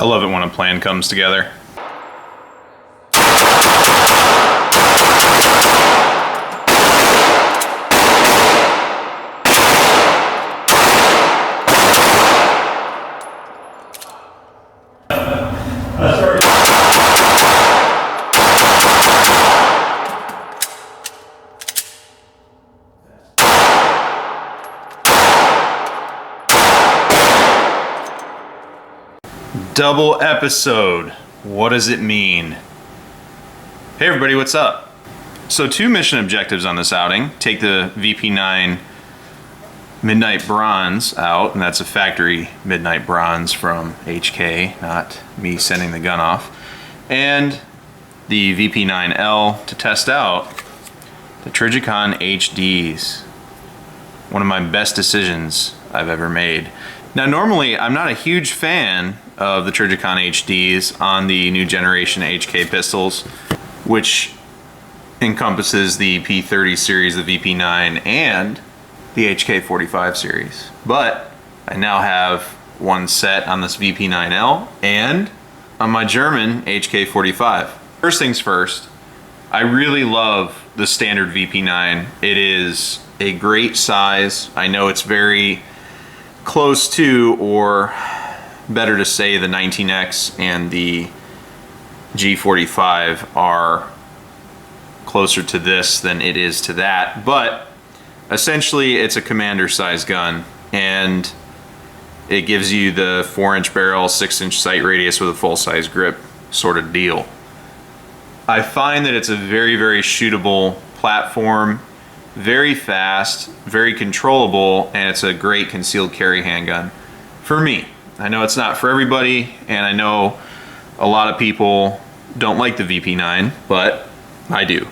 I love it when a plan comes together. Double episode. What does it mean? Hey everybody, what's up? So 2 mission objectives on this outing. Take the VP9 Midnight Bronze out, and that's a factory Midnight Bronze from HK, not me sending the gun off. And the VP9L to test out the Trijicon HDs. One of my best decisions I've ever made. Now normally I'm not a huge fan of the Trijicon HDs on the new generation HK pistols, which encompasses the P30 series, the VP9, and the HK45 series. But I now have one set on this VP9L and on my German HK45. First things first, I really love the standard VP9. It is a great size. I know it's very close to, or better to say, the 19X and the G45 are closer to this than it is to that, but essentially it's a commander size gun, and it gives you the 4-inch barrel, 6-inch sight radius with a full-size grip sort of deal. I find that it's a very, very shootable platform, very fast, very controllable, and it's a great concealed carry handgun for me. I know it's not for everybody, and I know a lot of people don't like the VP9, but I do.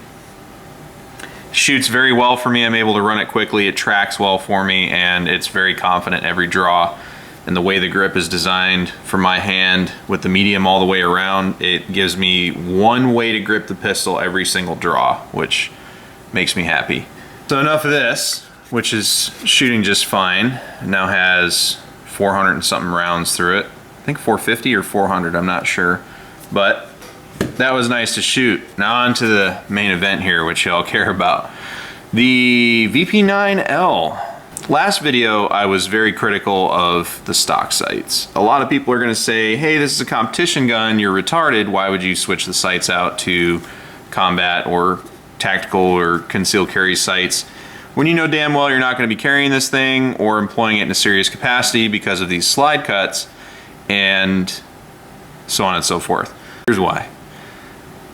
Shoots very well for me. I'm able to run it quickly. It tracks well for me, and it's very confident every draw. And the way the grip is designed for my hand with the medium all the way around, it gives me one way to grip the pistol every single draw, which makes me happy. So enough of this, which is shooting just fine. It now has 400 and something rounds through it. I think 450 or 400, I'm not sure. But that was nice to shoot. Now on to the main event here, which y'all care about. The VP9L. Last video, I was very critical of the stock sights. A lot of people are gonna say, hey, this is a competition gun, you're retarded, why would you switch the sights out to combat or tactical or concealed carry sights when you know damn well you're not going to be carrying this thing or employing it in a serious capacity because of these slide cuts and so on and so forth. Here's why.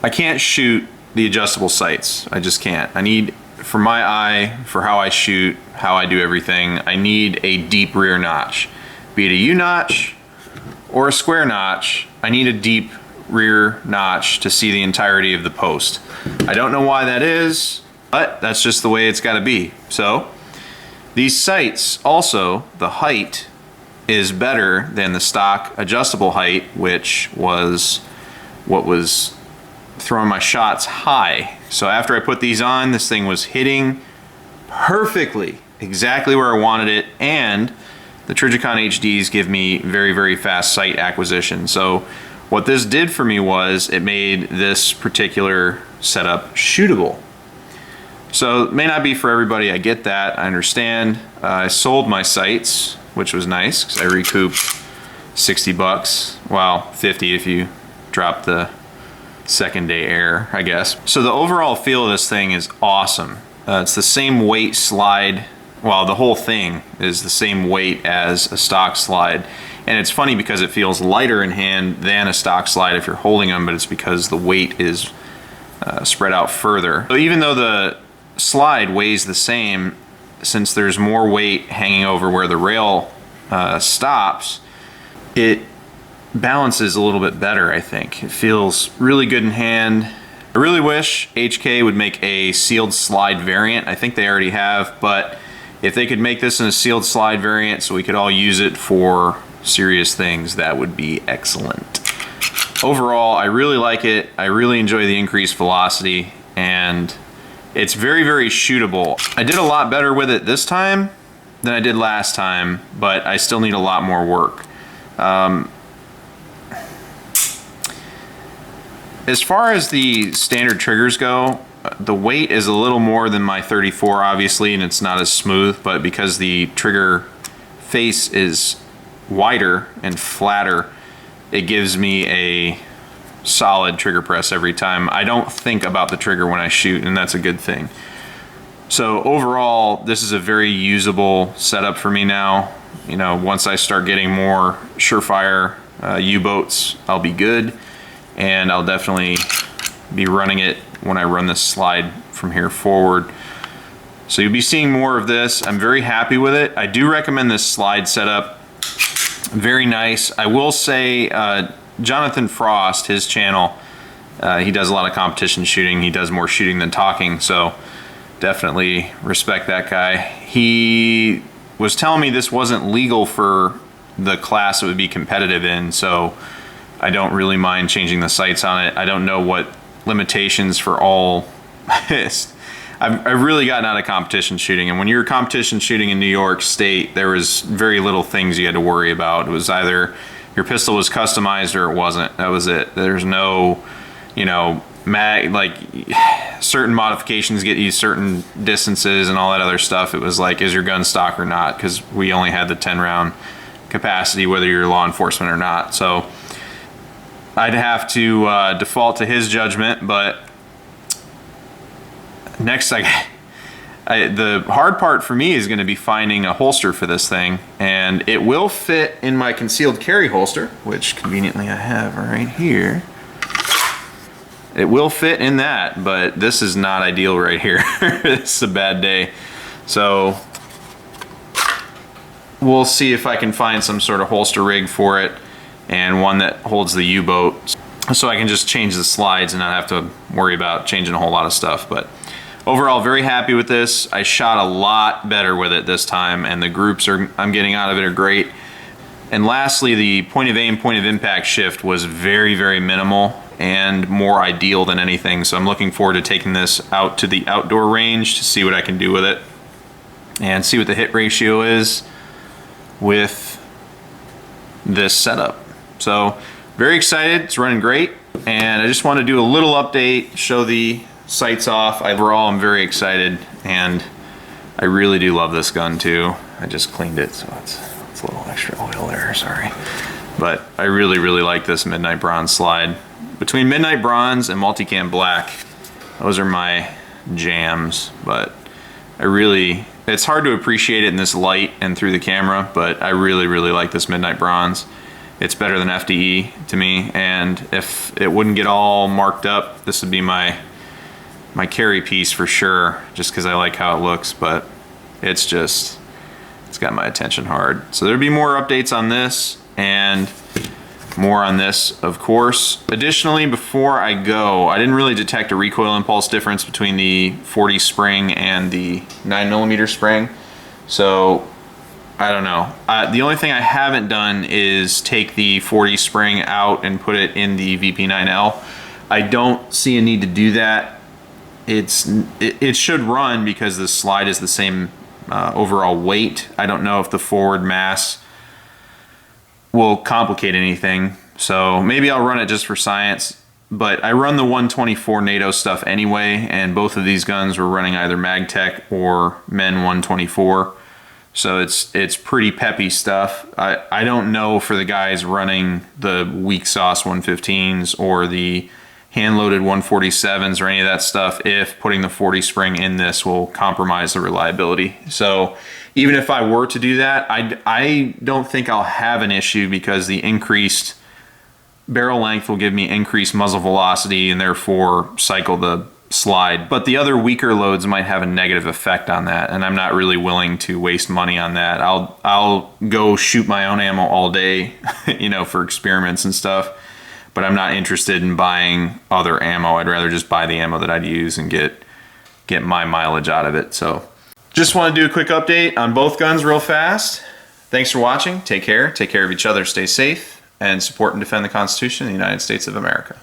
I can't shoot the adjustable sights. I just can't. I need, for my eye, for how I shoot, how I do everything, I need a deep rear notch. Be it a U-notch or a square notch, I need a deep rear notch to see the entirety of the post. I don't know why that is, but that's just the way it's got to be. So these sights also, the height is better than the stock adjustable height, which was what was throwing my shots high. So after I put these on, this thing was hitting perfectly, exactly where I wanted it, and the Trijicon HDs give me very, very fast sight acquisition. So what this did for me was it made this particular setup shootable. So it may not be for everybody, I get that, I understand. I sold my sights, which was nice because I recouped 60 bucks. Well, 50 if you drop the second day air, I guess. So the overall feel of this thing is awesome. It's the same weight slide. Well, the whole thing is the same weight as a stock slide. And it's funny because it feels lighter in hand than a stock slide if you're holding them, but it's because the weight is spread out further. So even though the slide weighs the same, since there's more weight hanging over where the rail stops, it balances a little bit better, I think. It feels really good in hand. I really wish HK would make a sealed slide variant. I think they already have, but if they could make this in a sealed slide variant so we could all use it for serious things, that would be excellent. Overall, I really like it. I really enjoy the increased velocity, and it's very, very shootable. I did a lot better with it this time than I did last time, but I still need a lot more work. As far as the standard triggers go, the weight is a little more than my 34 obviously, and it's not as smooth, but because the trigger face is wider and flatter, it gives me a solid trigger press every time. I don't think about the trigger when I shoot, and that's a good thing. So overall, this is a very usable setup for me now. You know, once I start getting more surefire U-boats, I'll be good, and I'll definitely be running it when I run this slide from here forward. So you'll be seeing more of this. I'm very happy with it. I do recommend this slide setup. Very nice. I will say Jonathan Frost, his channel, he does a lot of competition shooting. He does more shooting than talking, so definitely respect that guy. He was telling me this wasn't legal for the class it would be competitive in, so I don't really mind changing the sights on it. I don't know what limitations for all is. I've really gotten out of competition shooting, and when you're competition shooting in New York State, there was very little things you had to worry about. It was either your pistol was customized or it wasn't. That was it. There's no, you know, like certain modifications get you certain distances and all that other stuff. It was like, is your gun stock or not? Because we only had the 10 round capacity, whether you're law enforcement or not. So I'd have to default to his judgment, but next the hard part for me is going to be finding a holster for this thing, and it will fit in my concealed carry holster, which conveniently I have right here. It will fit in that, but this is not ideal right here. It's a bad day. So we'll see if I can find some sort of holster rig for it, and one that holds the U-boat, so I can just change the slides and not have to worry about changing a whole lot of stuff. But overall, very happy with this. I shot a lot better with it this time, and the groups I'm getting out of it are great. And lastly, the point of aim, point of impact shift was very, very minimal and more ideal than anything. So I'm looking forward to taking this out to the outdoor range to see what I can do with it and see what the hit ratio is with this setup. So very excited, it's running great. And I just want to do a little update, show the sights off. Overall, I'm very excited, and I really do love this gun too. I just cleaned it, so it's a little extra oil there, sorry. But I really, really like this Midnight Bronze slide. Between Midnight Bronze and Multicam Black, those are my jams, but it's hard to appreciate it in this light and through the camera, but I really, really like this Midnight Bronze. It's better than FDE to me, and if it wouldn't get all marked up, this would be my carry piece for sure, just because I like how it looks, but it's got my attention hard. So there'll be more updates on this, and more on this, of course. Additionally, before I go, I didn't really detect a recoil impulse difference between the 40 spring and the 9mm spring, so I don't know. The only thing I haven't done is take the 40 spring out and put it in the VP9L. I don't see a need to do that. It should run because the slide is the same overall weight. I don't know if the forward mass will complicate anything, so maybe I'll run it just for science. But I run the 124 NATO stuff anyway, and both of these guns were running either MagTech or Men 124, so it's pretty peppy stuff. I don't know for the guys running the weak sauce 115s or the hand-loaded 147s or any of that stuff, if putting the 40 spring in this will compromise the reliability. So even if I were to do that, I don't think I'll have an issue, because the increased barrel length will give me increased muzzle velocity and therefore cycle the slide. But the other weaker loads might have a negative effect on that, and I'm not really willing to waste money on that. I'll go shoot my own ammo all day, you know, for experiments and stuff. But I'm not interested in buying other ammo. I'd rather just buy the ammo that I'd use and get my mileage out of it. So just want to do a quick update on both guns real fast. Thanks for watching. Take care. Take care of each other. Stay safe. And support and defend the Constitution of the United States of America.